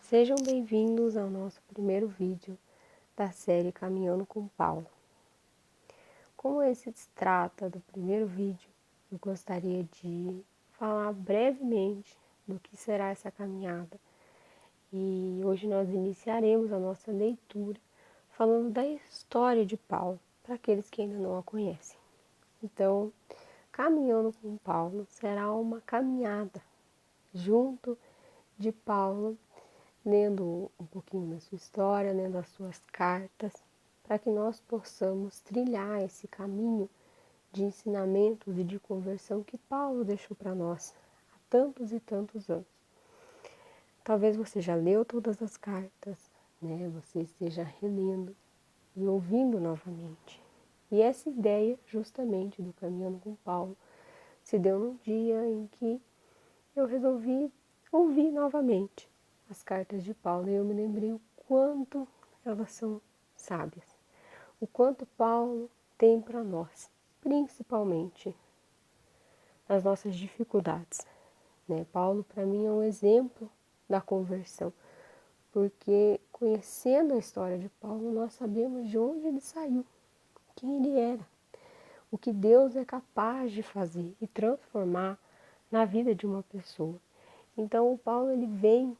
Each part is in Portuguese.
Sejam bem-vindos ao nosso primeiro vídeo da série Caminhando com Paulo. Como esse se trata do primeiro vídeo, eu gostaria de falar brevemente do que será essa caminhada. E hoje nós iniciaremos a nossa leitura falando da história de Paulo, para aqueles que ainda não a conhecem. Então, Caminhando com Paulo será uma caminhada junto de Paulo, lendo um pouquinho da sua história, lendo as suas cartas, para que nós possamos trilhar esse caminho de ensinamentos e de conversão que Paulo deixou para nós há tantos e tantos anos. Talvez você já leu todas as cartas, né? Você esteja relendo e ouvindo novamente. E essa ideia, justamente, do Caminhando com Paulo, se deu num dia em que eu resolvi ouvir novamente as cartas de Paulo e eu me lembrei o quanto elas são sábias, o quanto Paulo tem para nós, principalmente nas nossas dificuldades, né? Paulo, para mim, é um exemplo da conversão, porque conhecendo a história de Paulo, nós sabemos de onde ele saiu, quem ele era, o que Deus é capaz de fazer e transformar na vida de uma pessoa. Então, o Paulo, ele vem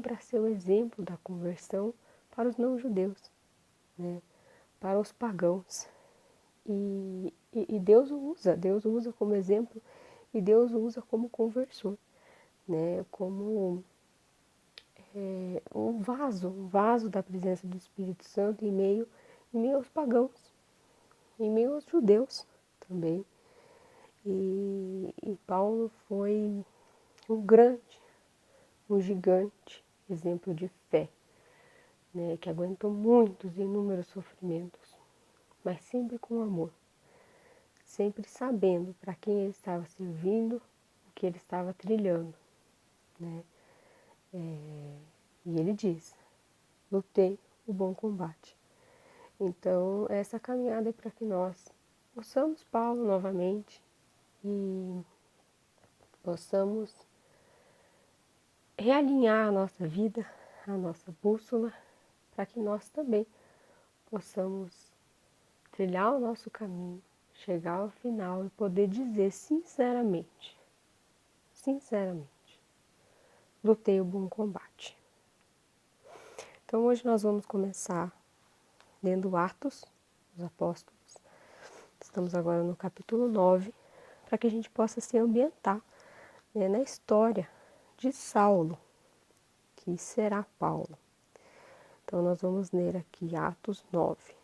para ser o exemplo da conversão para os não-judeus, né? Para os pagãos. E Deus o usa como exemplo e Deus o usa como conversor, né? Como um vaso da presença do Espírito Santo em meio aos pagãos, em meio aos judeus também. E Paulo foi um gigante exemplo de fé, né, que aguentou muitos e inúmeros sofrimentos, mas sempre com amor, sempre sabendo para quem ele estava servindo, o que ele estava trilhando, né? E ele diz: lutei o bom combate. Então, essa caminhada é para que nós possamos Paulo novamente e possamos realinhar a nossa vida, a nossa bússola, para que nós também possamos trilhar o nosso caminho, chegar ao final e poder dizer sinceramente, lutei o bom combate. Então hoje nós vamos começar lendo Atos dos Apóstolos. Estamos agora no capítulo 9, para que a gente possa se ambientar, né, na história de Saulo, que será Paulo. Então nós vamos ler aqui Atos 9.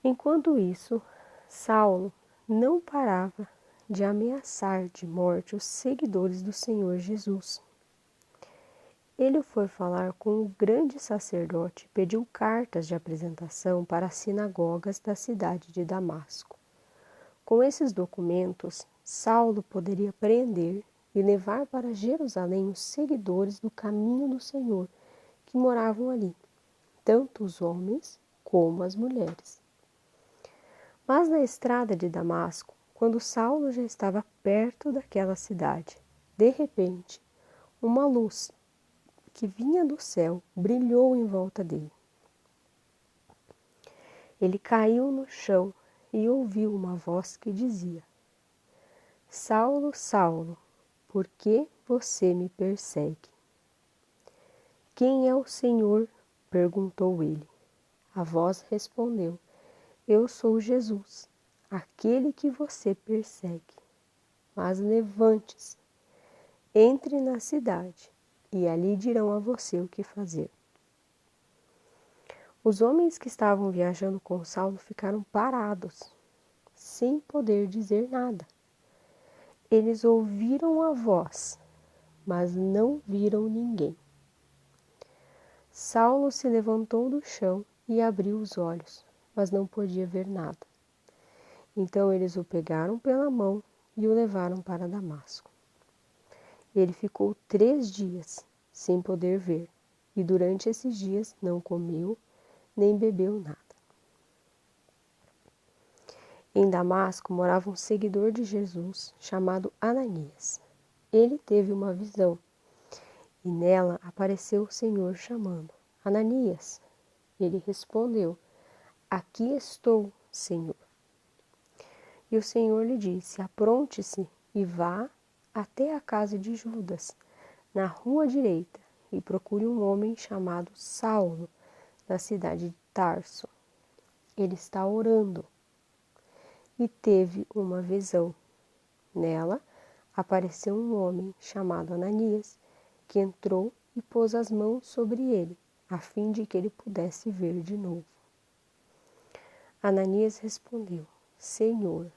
Enquanto isso, Saulo não parava de ameaçar de morte os seguidores do Senhor Jesus. Ele foi falar com o grande sacerdote e pediu cartas de apresentação para as sinagogas da cidade de Damasco. Com esses documentos, Saulo poderia prender e levar para Jerusalém os seguidores do caminho do Senhor que moravam ali, tanto os homens como as mulheres. Mas na estrada de Damasco, quando Saulo já estava perto daquela cidade, de repente, uma luz que vinha do céu brilhou em volta dele. Ele caiu no chão e ouviu uma voz que dizia: Saulo, Saulo, por que você me persegue? Quem é o Senhor? Perguntou ele. A voz respondeu: Eu sou Jesus, aquele que você persegue. Mas levante-se, entre na cidade, e ali dirão a você o que fazer. Os homens que estavam viajando com Saulo ficaram parados, sem poder dizer nada. Eles ouviram a voz, mas não viram ninguém. Saulo se levantou do chão e abriu os olhos, mas não podia ver nada. Então eles o pegaram pela mão e o levaram para Damasco. Ele ficou 3 dias sem poder ver, e durante esses dias não comeu nem bebeu nada. Em Damasco morava um seguidor de Jesus chamado Ananias. Ele teve uma visão E nela apareceu o Senhor chamando: Ananias. Ele respondeu: Aqui estou, Senhor. E o Senhor lhe disse: Apronte-se e vá até a casa de Judas, na rua direita, e procure um homem chamado Saulo, da cidade de Tarso. Ele está orando. E teve uma visão. Nela apareceu um homem chamado Ananias, que entrou e pôs as mãos sobre ele, a fim de que ele pudesse ver de novo. Ananias respondeu: Senhor,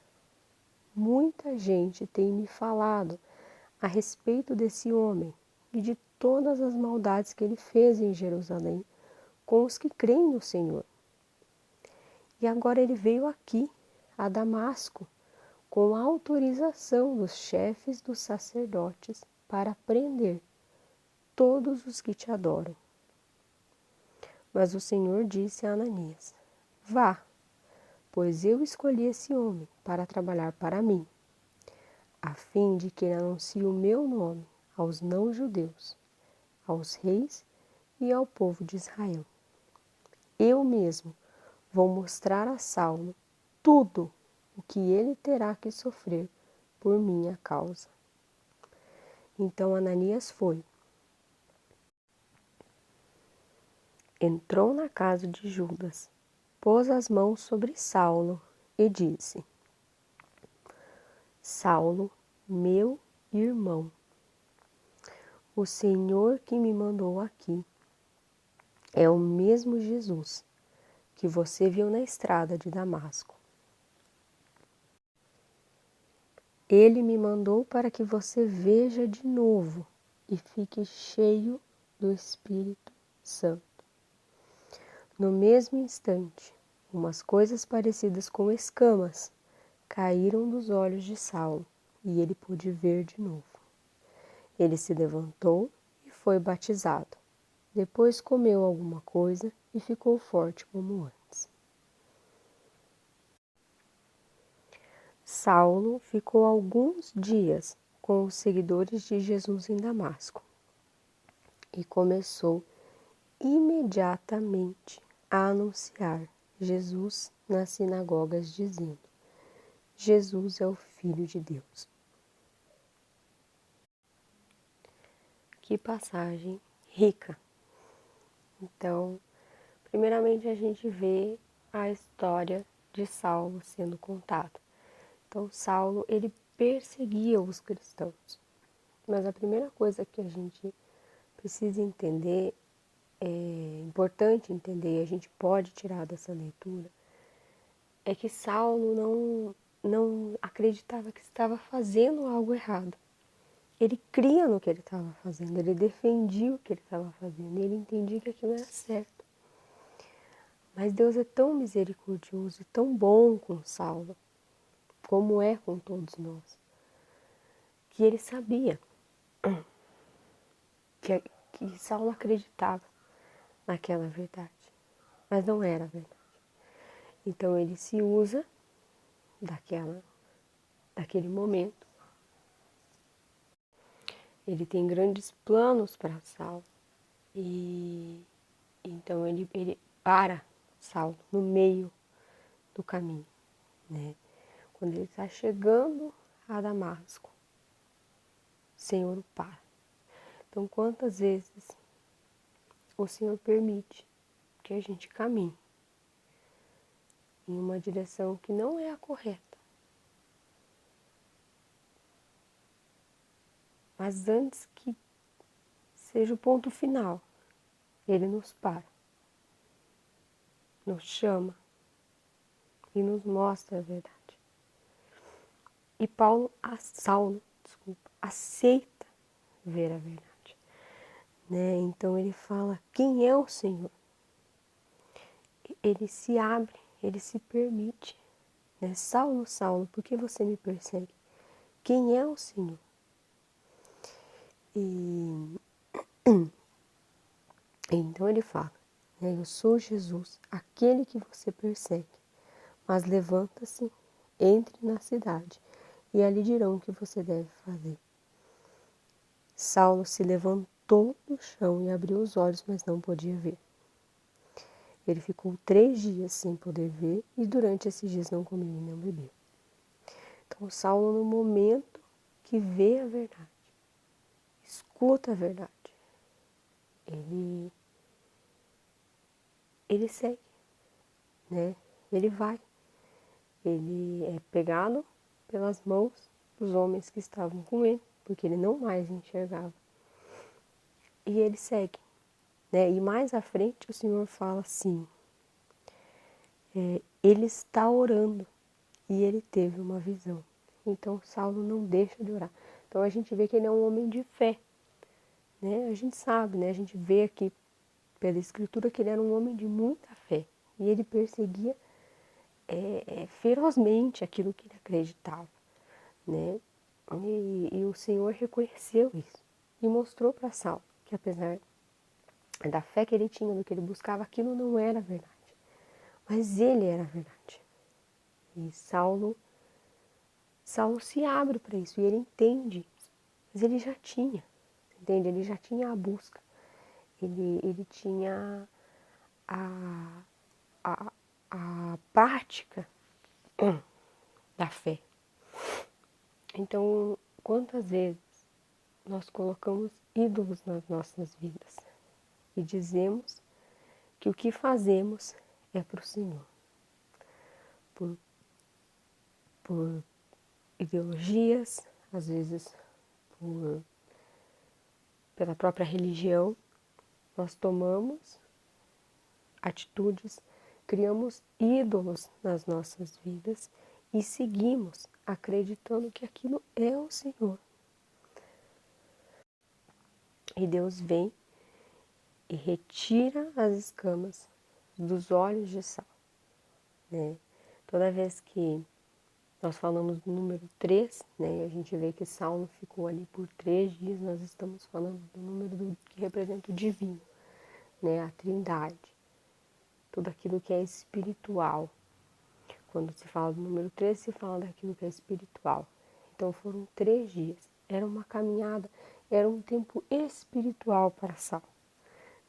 muita gente tem me falado a respeito desse homem e de todas as maldades que ele fez em Jerusalém com os que creem no Senhor. E agora ele veio aqui, a Damasco, com a autorização dos chefes dos sacerdotes para prender todos os que te adoram. Mas o Senhor disse a Ananias: Vá, pois eu escolhi esse homem para trabalhar para mim, a fim de que ele anuncie o meu nome aos não-judeus, aos reis e ao povo de Israel. Eu mesmo vou mostrar a Saulo tudo o que ele terá que sofrer por minha causa. Então Ananias foi. Entrou na casa de Judas, pôs as mãos sobre Saulo e disse: Saulo, meu irmão, o Senhor que me mandou aqui é o mesmo Jesus que você viu na estrada de Damasco. Ele me mandou para que você veja de novo e fique cheio do Espírito Santo. No mesmo instante, umas coisas parecidas com escamas caíram dos olhos de Saulo e ele pôde ver de novo. Ele se levantou e foi batizado. Depois comeu alguma coisa e ficou forte como antes. Saulo ficou alguns dias com os seguidores de Jesus em Damasco e começou imediatamente a anunciar Jesus nas sinagogas, dizendo: Jesus é o Filho de Deus. Que passagem rica! Então, primeiramente a gente vê a história de Saulo sendo contada. Então, Saulo, ele perseguia os cristãos. Mas a primeira coisa que a gente precisa entender, é importante entender, a gente pode tirar dessa leitura, é que Saulo não acreditava que estava fazendo algo errado. Ele cria no que ele estava fazendo, ele defendia o que ele estava fazendo, ele entendia que aquilo era certo. Mas Deus é tão misericordioso e tão bom com Saulo, como é com todos nós, que ele sabia que Saulo acreditava naquela verdade, mas não era verdade. Então ele se usa daquele momento. Ele tem grandes planos para Saulo e então ele para Saulo no meio do caminho, né? Quando ele está chegando a Damasco, o Senhor o para. Então, quantas vezes o Senhor permite que a gente caminhe em uma direção que não é a correta, mas antes que seja o ponto final, Ele nos para, nos chama e nos mostra a verdade. E Saulo, aceita ver a verdade, né? Então ele fala: quem é o Senhor? Ele se abre, ele se permite, né? Saulo, Saulo, por que você me persegue? Quem é o Senhor? E então ele fala, né? Eu sou Jesus, aquele que você persegue, mas levanta-se, entre na cidade e ali dirão o que você deve fazer. Saulo se levantou deitou no chão e abriu os olhos, mas não podia ver. Ele ficou 3 dias sem poder ver e durante esses dias não comeu e não bebeu. Então Saulo, no momento que vê a verdade, escuta a verdade, ele segue, né? Ele vai. Ele é pegado pelas mãos dos homens que estavam com ele, porque ele não mais enxergava. E ele segue, né? E mais à frente o Senhor fala assim, ele está orando e ele teve uma visão. Então Saulo não deixa de orar. Então a gente vê que ele é um homem de fé, né? A gente sabe, né? A gente vê aqui pela escritura que ele era um homem de muita fé. E ele perseguia ferozmente aquilo que ele acreditava, né? E o Senhor reconheceu isso e mostrou para Saulo que apesar da fé que ele tinha, do que ele buscava, aquilo não era verdade, mas ele era a verdade. E Saulo se abre para isso e ele entende, mas ele já tinha, entende? Ele já tinha a busca, ele tinha a, a prática da fé. Então, quantas vezes nós colocamos ídolos nas nossas vidas e dizemos que o que fazemos é para o Senhor, por, por ideologias, às vezes pela própria religião, nós tomamos atitudes, criamos ídolos nas nossas vidas e seguimos acreditando que aquilo é o Senhor. E Deus vem e retira as escamas dos olhos de Saulo, né? Toda vez que nós falamos do número 3, né, e a gente vê que Saulo ficou ali por 3 dias, nós estamos falando do número que representa o divino, né, a trindade, tudo aquilo que é espiritual. Quando se fala do número 3, se fala daquilo que é espiritual. Então foram 3 dias, era uma caminhada, era um tempo espiritual para Saulo,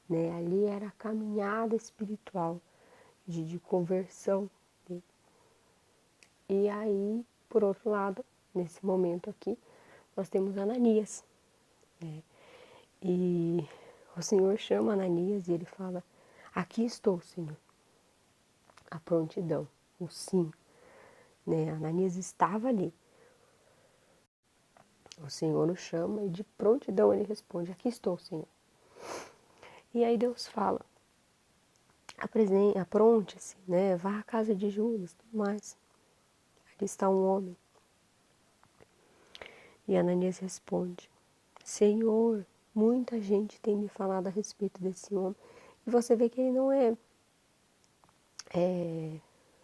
né, ali era a caminhada espiritual de conversão dele. E aí, por outro lado, nesse momento aqui, nós temos Ananias, né? E o Senhor chama Ananias e ele fala, aqui estou, Senhor. A prontidão, o sim, né? Ananias estava ali. O Senhor o chama e de prontidão ele responde, aqui estou, Senhor. E aí Deus fala, apronte-se, né? Vá à casa de Judas, tudo mais. Ali está um homem. E Ananias responde, Senhor, muita gente tem me falado a respeito desse homem. E você vê que ele não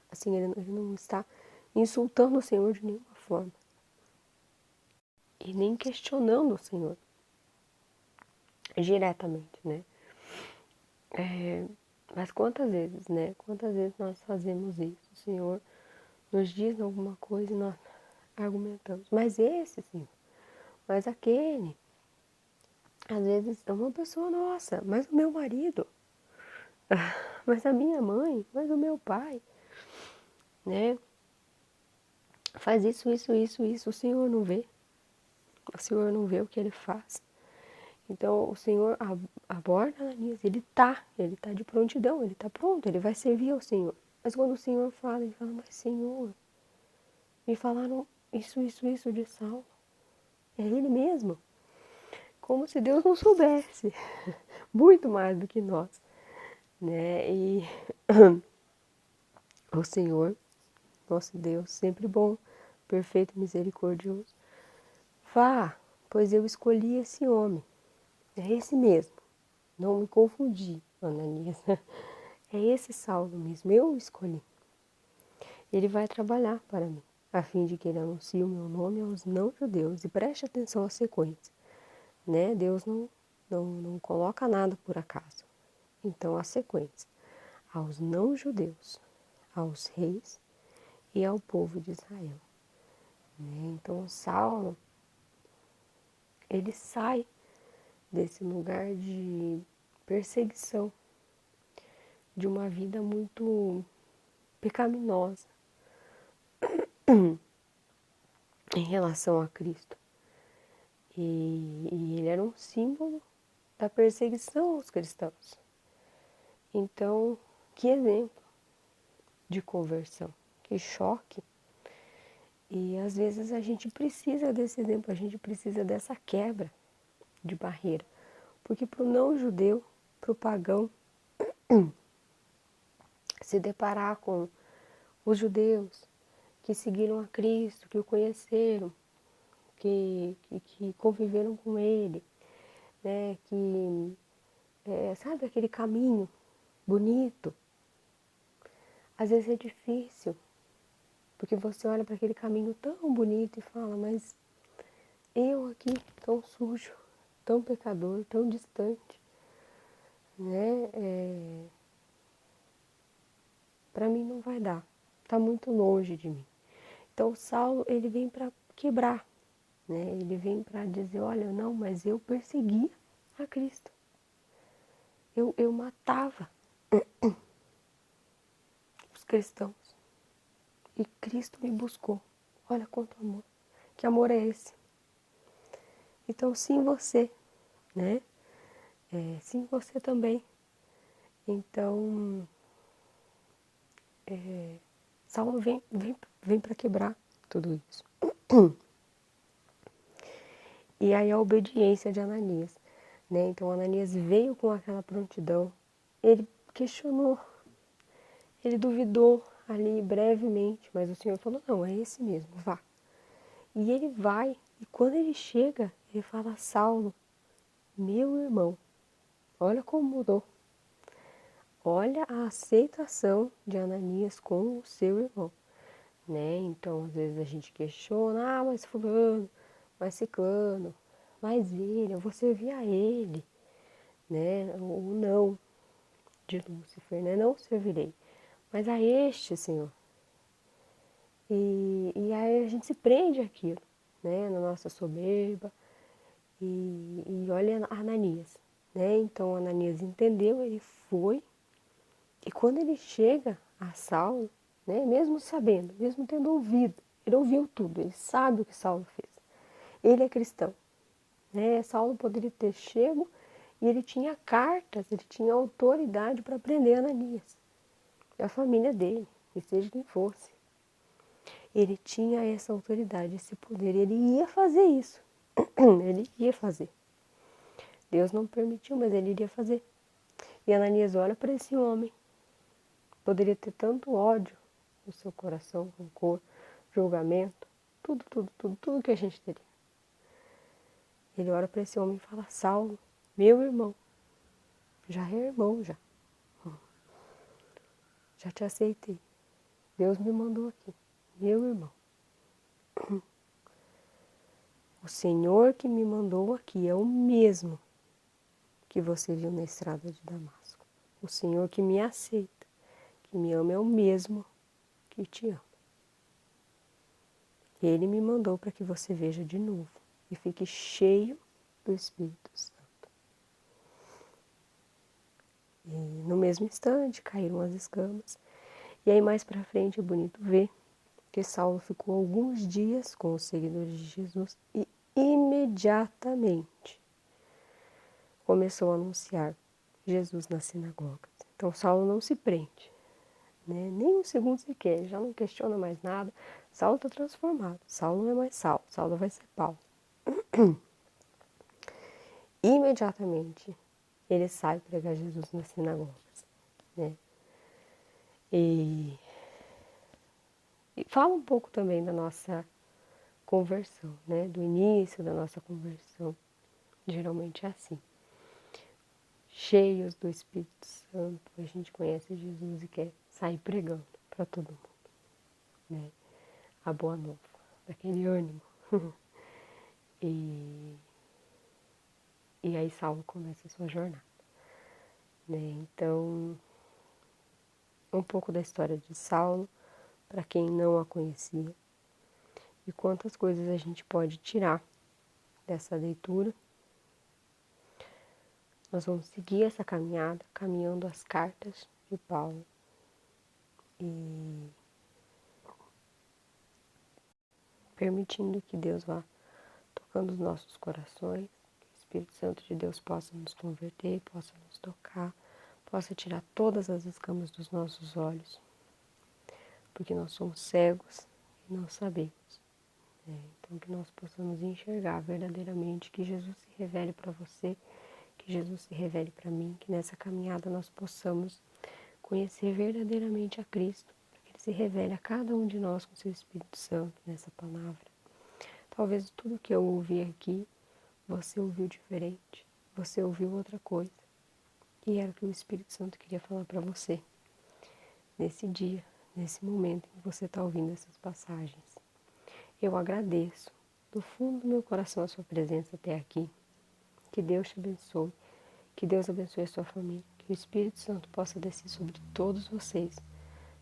assim, ele não está insultando o Senhor de nenhuma forma. E nem questionando o Senhor diretamente, né? Mas quantas vezes, né? Quantas vezes nós fazemos isso? O Senhor nos diz alguma coisa e nós argumentamos. Mas esse, Senhor, mas aquele. Às vezes é uma pessoa nossa, mas o meu marido, mas a minha mãe, mas o meu pai, né? Faz isso, o Senhor não vê. O Senhor não vê o que ele faz. Então o Senhor aborda Ananias, ele tá de prontidão, ele tá pronto, ele vai servir ao Senhor. Mas quando o Senhor fala, ele fala, mas Senhor, me falaram isso de Saulo. É ele mesmo. Como se Deus não soubesse. Muito mais do que nós, né? E o Senhor, nosso Deus, sempre bom, perfeito e misericordioso. Vá, pois eu escolhi esse homem. É esse mesmo. Não me confundi, Ananias. É esse Saulo mesmo, eu o escolhi. Ele vai trabalhar para mim, a fim de que ele anuncie o meu nome aos não-judeus. E preste atenção à sequência, né? Deus não coloca nada por acaso. Então, a sequência. Aos não-judeus, aos reis e ao povo de Israel. Né? Então, Saulo, ele sai desse lugar de perseguição, de uma vida muito pecaminosa em relação a Cristo. E ele era um símbolo da perseguição aos cristãos. Então, que exemplo de conversão, que choque. E às vezes a gente precisa desse exemplo, a gente precisa dessa quebra de barreira. Porque para o não-judeu, para o pagão, se deparar com os judeus que seguiram a Cristo, que o conheceram, que conviveram com ele, né, sabe aquele caminho bonito, às vezes é difícil, porque você olha para aquele caminho tão bonito e fala, mas eu aqui tão sujo, tão pecador, tão distante, né? Para mim não vai dar, está muito longe de mim. Então Saulo, ele vem para quebrar, né? Ele vem para dizer, olha, não, mas eu perseguia a Cristo. Eu matava os cristãos. E Cristo me buscou. Olha quanto amor. Que amor é esse? Então, sim, você, né? Sim, você também. Então, Saulo vem para quebrar tudo isso. E aí a obediência de Ananias, né? Então, Ananias veio com aquela prontidão. Ele questionou, ele duvidou ali brevemente, mas o Senhor falou, não, é esse mesmo, vá. E ele vai, e quando ele chega, ele fala, Saulo, meu irmão, olha como mudou. Olha a aceitação de Ananias com o seu irmão, né? Então, às vezes a gente questiona, mas fulano, mas ciclano, mas ele, eu vou servir a ele, né? O não de Lúcifer, né? Não servirei, mas a este, Senhor. E aí a gente se prende àquilo, né? Na nossa soberba. E olha Ananias, né? Então Ananias entendeu, ele foi. E quando ele chega a Saulo, né? Mesmo sabendo, mesmo tendo ouvido, ele ouviu tudo, ele sabe o que Saulo fez. Ele é cristão, né? Saulo poderia ter chego e ele tinha cartas, ele tinha autoridade para prender Ananias. E a família dele, e seja quem fosse. Ele tinha essa autoridade, esse poder, ele ia fazer isso. Ele ia fazer. Deus não permitiu, mas ele iria fazer. E Ananias olha para esse homem. Poderia ter tanto ódio no seu coração, rancor, julgamento, tudo que a gente teria. Ele olha para esse homem e fala, Saulo, meu irmão, já é irmão já. Já te aceitei. Deus me mandou aqui, meu irmão. O Senhor que me mandou aqui é o mesmo que você viu na estrada de Damasco. O Senhor que me aceita, que me ama, é o mesmo que te ama. Ele me mandou para que você veja de novo e fique cheio do Espírito Santo. E no mesmo instante caíram as escamas. E aí mais para frente é bonito ver que Saulo ficou alguns dias com os seguidores de Jesus e imediatamente começou a anunciar Jesus nas sinagogas. Então Saulo não se prende, né? Nem um segundo sequer, já não questiona mais nada. Saulo está transformado, Saulo não é mais Saulo, Saulo vai ser Paulo. Imediatamente ele sai pregar Jesus nas sinagogas, né? E fala um pouco também da nossa conversão, né? Do início da nossa conversão. Geralmente é assim. Cheios do Espírito Santo, a gente conhece Jesus e quer sair pregando para todo mundo, né? A boa nova, daquele ânimo. E aí Saulo começa a sua jornada, né? Então, um pouco da história de Saulo, para quem não a conhecia, e quantas coisas a gente pode tirar dessa leitura nós vamos seguir essa caminhada, caminhando as cartas de Paulo. E permitindo que Deus vá tocando os nossos corações, que o Espírito Santo de Deus possa nos converter, possa nos tocar, possa tirar todas as escamas dos nossos olhos, porque nós somos cegos e não sabemos. Então, que nós possamos enxergar verdadeiramente, que Jesus se revele para você, que Jesus se revele para mim, que nessa caminhada nós possamos conhecer verdadeiramente a Cristo, para que Ele se revele a cada um de nós com seu Espírito Santo nessa palavra. Talvez tudo que eu ouvi aqui, você ouviu diferente, você ouviu outra coisa, e era o que o Espírito Santo queria falar para você, nesse dia, nesse momento em que você está ouvindo essas passagens. Eu agradeço do fundo do meu coração a sua presença até aqui. Que Deus te abençoe, que Deus abençoe a sua família, que o Espírito Santo possa descer sobre todos vocês,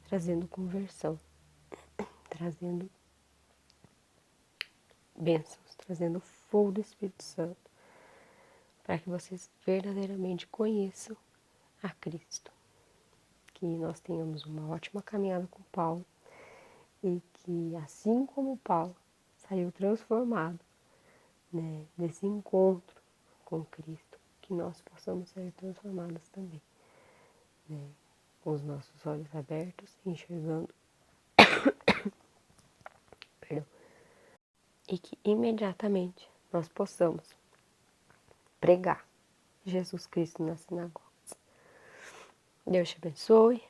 trazendo conversão, trazendo bênçãos, trazendo fogo do Espírito Santo, para que vocês verdadeiramente conheçam a Cristo. Que nós tenhamos uma ótima caminhada com Paulo e que, assim como Paulo saiu transformado, desse encontro com Cristo, que nós possamos ser transformados também, com os nossos olhos abertos, enxergando, perdão, e que imediatamente nós possamos pregar Jesus Cristo nas sinagogas. Deus te abençoe,